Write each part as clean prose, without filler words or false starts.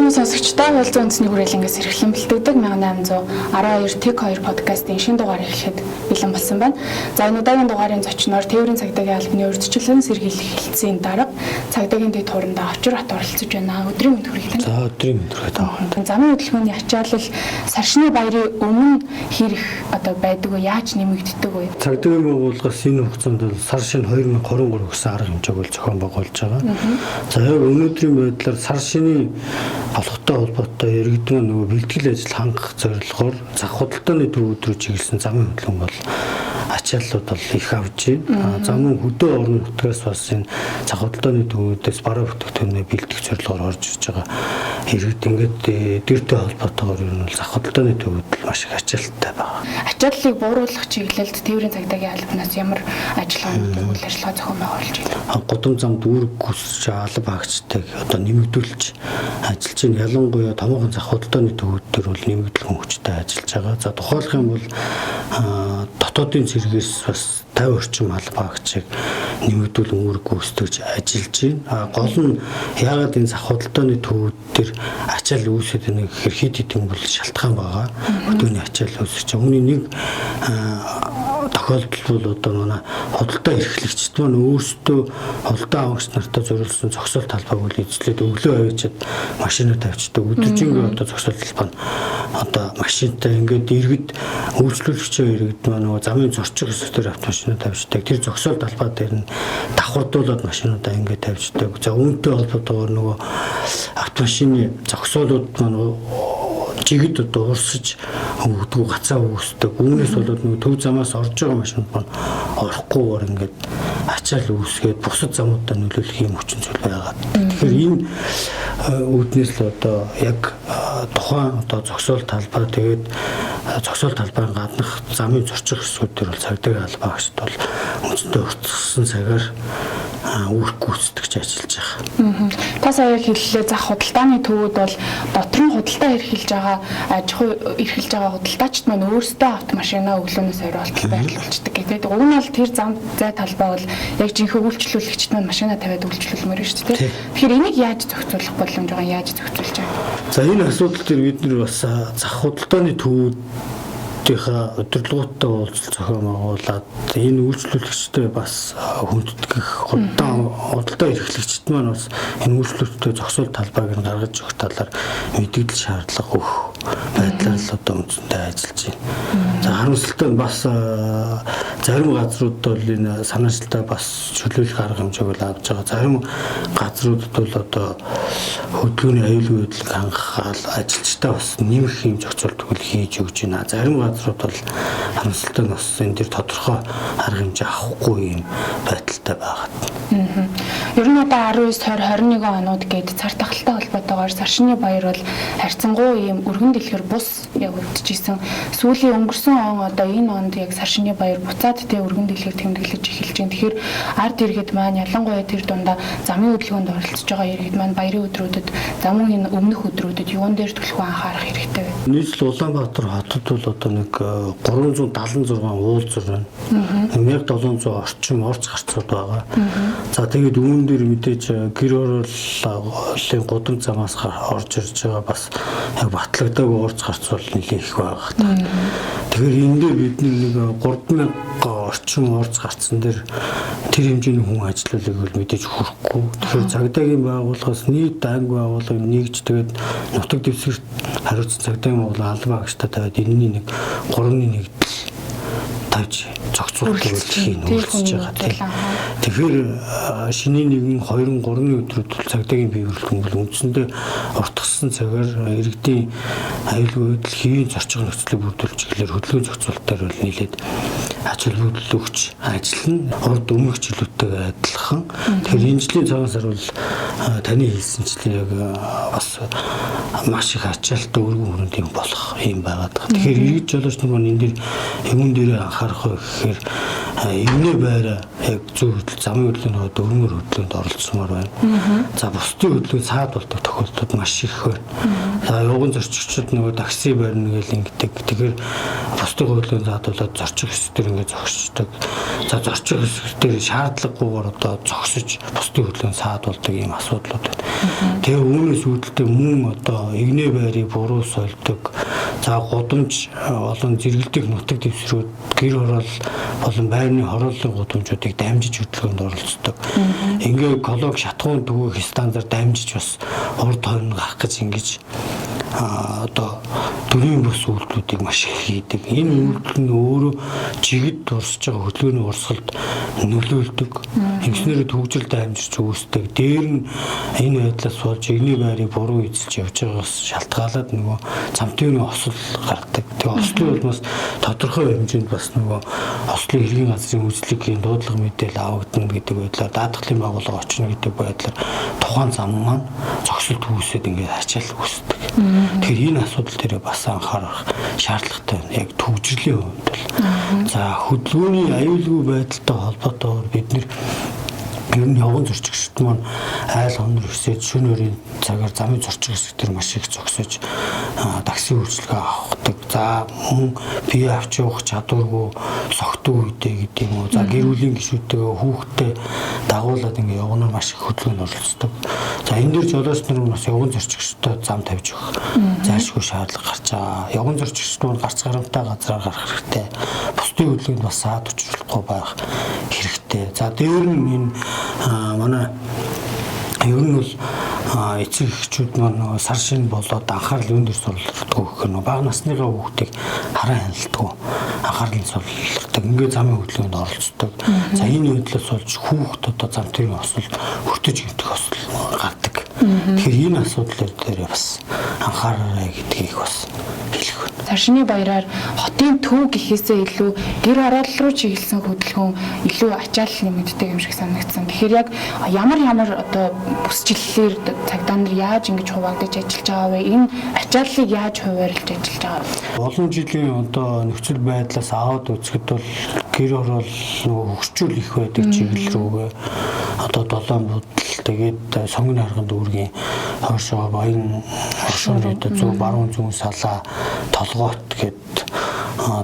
Сайн сонсогчдоо хууль үндэсний хүрээлэнгээс эрхлэн бэлтгэдэг 1812 Тэг 2 подкастын шинэ дугаар эхлэхэд бэлэн болсон байна. За энэ удаагийн дугаарын зочноор тээврийн цагдаагийн албаны урьдчилан сэргийлэх хэлтсийн дарга цагдаагийн дэд хуурандаа очир хат оролцож байна. Өдрийн мэнд хүргэе. За өдрийн мэнд хүргэе. Замын хөдөлгөөний ачаалал саршны баярын өмнө хэрэг байдаг уу? Яаж нэмэгддэг вэ? Цагдаагийн байгууллагаас энэ хугацаанд сар шин 2023 гэсэн арга хэмжээг бол зохион байгуулж байгаа. За яг өнөөдрийн байдлаар сар шины алхахтай холбоотой иргэдийн нөгөө бэлтгэл ажил хангах зорилгоор зах худалдааны төвүүд рүү чиглэсэн замын хөдөлгөөн бол ачааллууд бол их авж байна. Замын хөдөө орон нутгаас бас энэ зах худалдааны төвүүдээс бараа бүтээгдэхүүнээ бэлтгэх зорилгоор орж ирж байгаа иргэд ингээд дэртэй холбоотойгоор ер нь зах худалдааны төвүүд маш их ачаалттай байна. Ачааллыг бууруулах чиглэлд тээврийн цагдаагийн албанаас ямар ажиллагаануудыг үйл ажиллагаа зохион байгуулж байна? Гудам замд үүрэг гүйцэтгэж алба хаагчдыг нэмэгдүүлж ажиллаж байна. Ялангуяа томоохон зах худалдааны төвүүд төр бол нэмэгдэл хүчтэй ажиллаж байгаа. За тухайлх юм бол дотоодын цэргээс бас 50 орчим алба хаагчийг нэмэгдүүлэн үүрэг гүйцэтгэж ажиллаж байна. Гол нь яагаад энэ зах худалдааны төвүүд төр ачаал үүсээд байна гэхээр хэд хэдэн бол шалтгаан байгаа. Хөдөөний ачаал үүсэж байгаа. Үүний нэг тохиолдол бол манай худалдаа эрхлэгчид маань өөрсдөө худалдаа авагч нартай зориулсан зогсоол талбайг үл эзлээд өглөө авчиад машинаа тавьчихдаг. Өдөржингөө зогсоол талбай нь машинтай ингээд иргэд үйлчлүүлэгчийн иргэд маань замын зорчих хэсгээр автомашинаа тавьчихдаг. Тэр зогсоол талбай дээр нь давхардуулаад машинуудаа ингээд тавьчихдаг. За үүнтэй холбоотойгоор автомашины зогсоолууд маань жигд урсаж өгдөг гацаа үүсдэг. Үүнээс болоод төв замаас орж байгаа машинууд маань орохгүйгээр ингээд ачаал үүсгээд бусад замуудаа нөлөөлөх юм хүчин зүйл байгаа. Тэгэхээр энэ үүднээс л яг тухайн зогсоол талбай тэгээд зогсоол талбайн гаднах замын зорчих хэсгүүдээр бол цагдаагийн албан хаагчид бол үндсэндээ уртсгсан цагаар үүрэг гүйцэтгэж ажиллаж байгаа. Та сая хэллээ зах худалдааны төвүүд бол дотор нь худалдаа эрхэлж байгаа эрхэлж байгаа худалдаачид маань өөрсдөө автомашинаа өглөөнөөс оройролтол байрлуулдаг гэдэг. Уг нь бол тэр зам зай талбай бол яг жинхэнэ үйлчлүүлэгчид маань машинаа тавиад үйлчлүүлмээр шүү дээ. Тэгэхээр энийг яаж зохицуулах боломж байгаа, яаж зохицуулж байгаа? За энэ асуудал дээр бид нар бас зах худалдааны төвүүд өдөрлгөөтэй уулзалт зохион байгуулад энэ үйлчлүүлэгчтэй бас хүндэтгэх худалдаа эрхлэгчид маань бас энэ үйлчлүүлэгчтэй зогсоол талбайг нь гаргаж өгөх талаар мэдээлэл шаардлага өгөх байдлаар л үндсэндээ ажиллаж байна. За харамсалтай нь бас зарим газрууд бол энэ санаачлалтаа бас чөлөөлөх арга хэмжээг бол авч байгаа. Зарим газруудад бол хөдөлгөөний аюулгүй байдлыг хангахаар ажилчдаа бас нэмэх юм зохицуулт хийж өгч байна. Зарим газрууд бол харамсалтай нь бас энэ дэр тодорхой арга хэмжээ авахгүй юм байдалтай байгаа. Ер нь 19, 20, 21 онууд гээд цар тахалтай холбоотойгоор саршны баяр бол харьцангуй ийм өргөн дэлгэр бус явагдчихсэн. Сүүлийн өнгөрсөн он энэ онд яг саршны баяр буцаад өргөн дэлгэр тэмдэглэж эхэлж байна. Тэгэхээр ард иргэд маань ялангуяа тэр дундаа замын хөдөлгөөнд оролцож байгаа иргэд маань баярын өдрүүдэд замын энэ өмнөх өдрүүдэд юун дээр төлөв анхаарах хэрэгтэй вэ? Нийслэл Улаанбаатар хотод бол нэг 376 уулзар байна. 1700 орчим орц гарцууд байгаа. За тэгээд үүн дээр мэдээж гэр ороллын гудам замаас орж ирж байгаа бас яг батлагдаагүй орц гарц бол нэлээд их байгаа. Тэгэхээр энэ дээр бид нэг 3000 орчим орц гарцсан дээр тэр хэмжээний хүн ажиллуулыг бол мэдээж хүрэхгүй. Тэгэхээр цагдаагийн байгууллагаас нийт анги байгууллага нэгж тэгээд нутаг дэвсгэрт хариуцсан цагдаагийн байгууллага албан хаагчтай тавиад энэний нэг 3-1 тавьж зохицуулах үйлчлэгийг үүсгэж байгаа. Тэгэхээр шинийн 1, 2, 3-ны өдрүүд цагдаагийн бие бүрэлдэхүүн бол үндсэндээ уртгсан цагаар иргэдийн аюулгүй байдал хэвийн зорчиг нөхцөлийг бүрдүүлж ирэхээр хөдөлгөөний зохицуулалтаар бол нийлээд ач холбогдол өгч ажиллана. Урд өмнөх жилүүдтэйгээ адилхан. Тэгэхээр энэ жилийн цагаан сар бол таны хэлсэнчлэн яг бас маш их ачаалттай өргөн хүрээнд юм болох юм байгаад байгаа. Тэгэхээр иргэд жолооч нар маань энэ дээр юмн дээрээ анхаарах гэхээр эвнээ байраа яг зөв хөдөл замын хөдөлгөөний дөрмөр хөдөлгөөнд оролцсомоор байна. За бусдын хөдөлгөөн саад болдог тохиолдлууд маш их байна. За явган зорчигчид такси барьна гэж ингэдэг. Тэгэхээр бусдын хөдөлгөөнд саад болоод зорчих хэсгээр ингэ зогсчихдаг. За зорчих хэсгээр шаардлагагүйгээр зогсож бусдын хөдөлгөөнд саад болдог ийм асуудлууд байна. Тэгээ үүнээс үүдэлтэй мөн одоо игнэ байрыг буруу сольдог. За гудамж болон зэрэгэлдэх нутаг дэвсрүүд гэр хороол болон байрны хорооллын гудамжуудыг дамжиж хөдөлгөөнд оролцдог. Ингээ эколог шатгуун түгээх стандарт дамжиж бас урд хойно гарах гэж ингэж одоо төрийн бус үйлдэлүүдийг маш их хийдэг. Энэ үйлдэл нь өөрөө жигд урсж байгаа хөдөлгөөний урсгалд нөлөөлдөг. Ингэснээр төгжрөлд амжирч үүсдэг. Дээр нь энэ байдлаас болж игнэ байрыг буруу эзэлж явж байгаас шалтгаалаад нөгөө замтны осол гардаг. Тэгээ ослын улмаас тодорхой хэмжээнд бас нөгөө ослын хэргийн газрын үзлэгийн дуудлага мэдээлэл авагдана гэдэг байдлаар даатгалын байгууллага очно гэдэг байдлаар тухайн зам маань зогсолт үүсээд ингээд ачаал үүсдэг. Тэгэхээр энэ асуудал дээр бас анхаарах шаардлагатай байна. Яг төгжрлийн хувьд бол. За хөдөлгөөний аюулгүй байдалтай холбоотойгоор бид нэр ер нь явган зорчигчд маань айл хонор өсөж шөнө өрийн цагаар замын зорчиг хэсэг төр маш их зогсож такси үйлчилгээ авахдаг. За мөн бие авч явах чадваргүй согтуу үедээ гэдэг юм уу. За гэр бүлийн гишүүдтэйгээ хүүхдтэй дагуулад ингээ явганаар маш их хөдөлгөөнд оролцдог. За энэ дээр жолооч нар нь бас явган зорчигчдод зам тавьж өгөх зайлшгүй шаардлага гарч байгаа. Явган зорчигчд маань гарц гарамтай газраар гарах хэрэгтэй. Бусдын хөдөлгөөнд бас саад учруулахгүй байх хэрэгтэй. За дээр нь энэ манай ер нь бол эцэг эхчүүд маань сар шин болоод анхаарал өндөр сурлагддаг гэх юм. Бага насныхаа хүүхдийг хараа хяналтгүй анхаарал сурлагддаг. Ингээд замын хөдөлгөөнд оролцдог. За энэ байдлаас болж хүүхд одоо зам төрийн осол хүртэж гэмтэх осол гардаг. Тэгэхээр энэ асуудал дээр бас анхаараарай гэдгийг бас хэлэх байна. Саршины баяраар хотын төв гэхээсээ илүү гэр хороол руу чиглэсэн хөдөлгөөн илүү ачаал нэмэгддэг юм шиг санагдсан. Тэгэхээр яг ямар одоо бүсчлэлээр цагдаа нар яаж ингэж хуваагдаж ажиллаж байгаа вэ? Энэ ачааллыг яаж хуваарлж ажиллаж байгаа вэ? Олон жилийн одоо нөхцөл байдлаас аваад үзэхэд бол гэр хороол нөгөө хөгжүүл их байдаг чиглэл рүүгээ одоо долоон будал тэгээд сонгоны харганд үүргийн хойшоо баян оршууны зөв баруун зүүн салаа толгоот гэд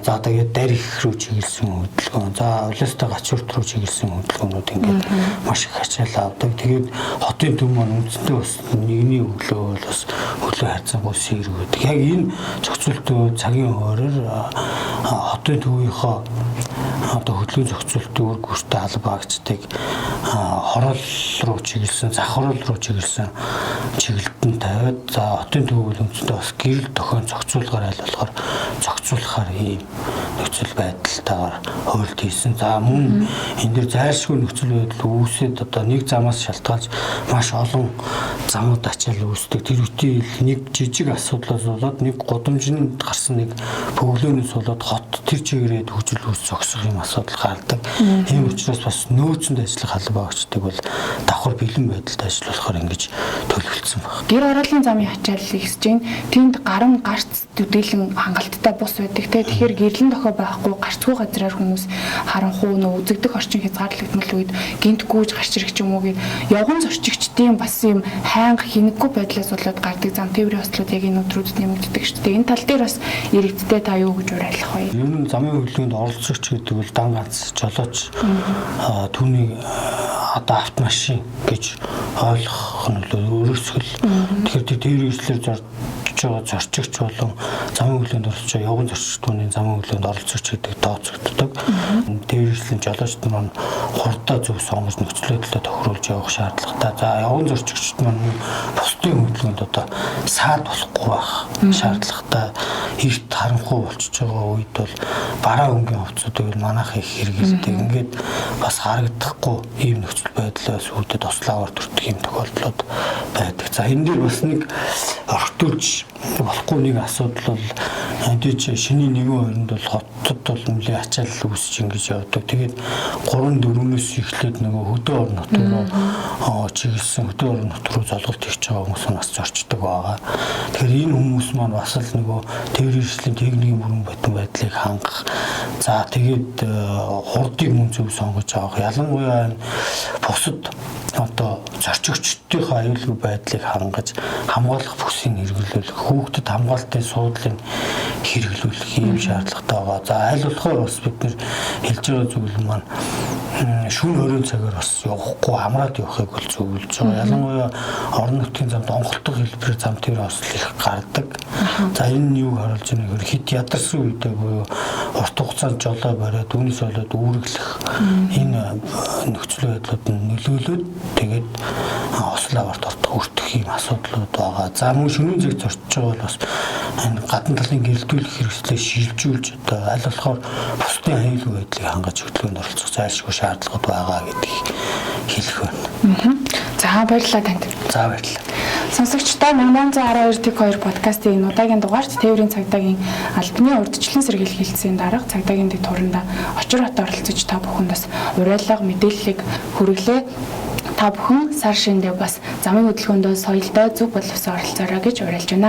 за тэгээд дарь их рүү чиглэсэн хөдөлгөөн. За улаастай гачуурт руу чиглэсэн хөдөлгөөнүүд ингээд маш их ачаал авдаг. Тэгээд хотын төв маань үндсэндээ бас нэгний өглөө бол бас хөлөө хайцангуй сэргүүд. Яг энэ зохицуултын цагийн хуваараар хотын төвийнхөө одоо хөдөлгөөн зохицуултын үр гүйцэтгэх албаагчдыг хороол руу чиглэсэн, зах хороол руу чиглэсэн чиглэлтэн тавиад за хотын төв бол үндсэндээ бас гэрэл тохион зохицуулгаар айл болохоор зохицуулахаар ийм нөхцөл байдалтайгаар хуульд хийсэн. За мөн энэ дээр зайлшгүй нөхцөл байдал үүсээд одоо нэг замаас шалтгаалж маш олон замууд ачаал үүсдэг. Тэр үеийн нэг жижиг асуудлаас болоод нэг гудамжинд гарсан нэг бөглөөнөөс болоод хот тэр чигээрээ хөгжил үүс зогсох юм асуудал гардаг. Тийм учраас бас нөөцөнд ажиллах албаагчдыг бол давхар бэлэн байдалд ажиллахаар ингэж төлөвлөсөн байна. Гэр хорооллын замын ачааллыг хийж гин тэнд гарам гарц төдийлөн хангалттай бус байдаг. Тэгэхээр гэрлэн дохой байхгүй гарцгүй газраар хүмүүс харанхуй нөө үзэгдэх орчин хязгаарлагдмал үед гинт гүйж гарч ирэх юм уу гэ явган зорчигчдын бас юм хайнга хинэггүй байдлаас болоод гардаг зам тээврийн ослууд яг энэ өдрүүдэд нэмэгддэг шүү дээ. Энэ тал дээр бас иргэдтэй та юу гэж уриалах вэ? Ер нь замын хөдөлгөөнд оролцогч гэдэг бол дан ганц жолооч түүнийг одоо автомашин гэж ойлгох нь өөрөөсгөл. Тэгэхээр тээврийн эслэр зорчигч болон замын хөдөлгөөнд оролцож явган зорчигчдын замын хөдөлгөөнд оролцогч гэдэг тооцогддог. Тээврийн жолоочд маань хурдаа зөв сонгож нөхцөл байдлаа тохируулж явах шаардлагатай. За явган зорчигчд маань бусдын хөдөлгөөнд одоо саад болохгүй байх шаардлагатай. Эрт харанхуй болчихж байгаа үед бол бараа өнгийн хувцсуудыг манайх их хэрэгэлдэг. Ингээд бас харагдахгүй ийм нөхцөл байдлаас үүдээ туслаагаар төрдөг юм тохиолдлууд байдаг. За энэ дээр бас нэг орхитуулж болохгүй нэг асуудал бол эдэж шиний нэгэн хооронд бол хотод бол нэлээд ачаал үүсэж ингэж явдаг. Тэгээд 3-4-өөс эхлээд нөгөө хөдөө орон нут руу чиглэсэн хөдөө орон нут руу золголт хийж байгаа хүмүүс бас зорчдог байгаа. Тэгэхээр энэ хүмүүс маань бас л нөгөө тээврийн техникийн бүрэн батан байдлыг хангах. За тэгээд хурдыг мөн зөв сонгож авах. Ялангуяа бусад одоо зорчигчдынхоо аюулгүй байдлыг хангаж хамгаалах бүсийг хэрэглүүлэх, хүүхдэд хамгаалтын суудлыг хэрэглүүлэх ийм шаардлагатай байгаа. За аль болохоор бас бид нэр хэлж байгаа зүйл маань шөнө хорийн цагаар бас явахгүй амраад явахыг бол зөвлөж байгаа. Ялангуяа орон нутгийн замд онголтго хэлбэрээр зам тэр осол их гардаг. За энэ нь юу харуулж байгаа нөхөр хит ядарсан үедээ буюу урт хугацаанд жолоо бариад үүнээс болоод үүрэглэх энэ нөхцөл байдлууд нь нөлөөлөд тэгээд осол аварт өртөх юм асуудлууд байгаа. За мөн шөнийн зэг зорчиж байгаа бол бас энэ гадна талын гэрэлтүүлэх хэрэгслээ шилжүүлж одоо аль болохоор бусдын аюулгүй байдлыг хангаж хөдөлгөөнд оролцох зайлшгүй шаардлагууд байгаа гэдгийг хэлэх байна. За баярлалаа танд. За баярлалаа. Сонсогчдоо 1812-2 подкастын энэ удаагийн дугаарт тээврийн цагдаагийн албаны урьдчилан сэргийлэх хэлтсийн дарга цагдаагийн дэд тууранда очир хот оролцож та бүхэнд бас уриалга мэдээллийг хүргэлээ. Та бүхэн сар шиндээ бас замын хөдөлгөөндөө соёлтой зөв боловсон оролцоорой гэж уриалж байна.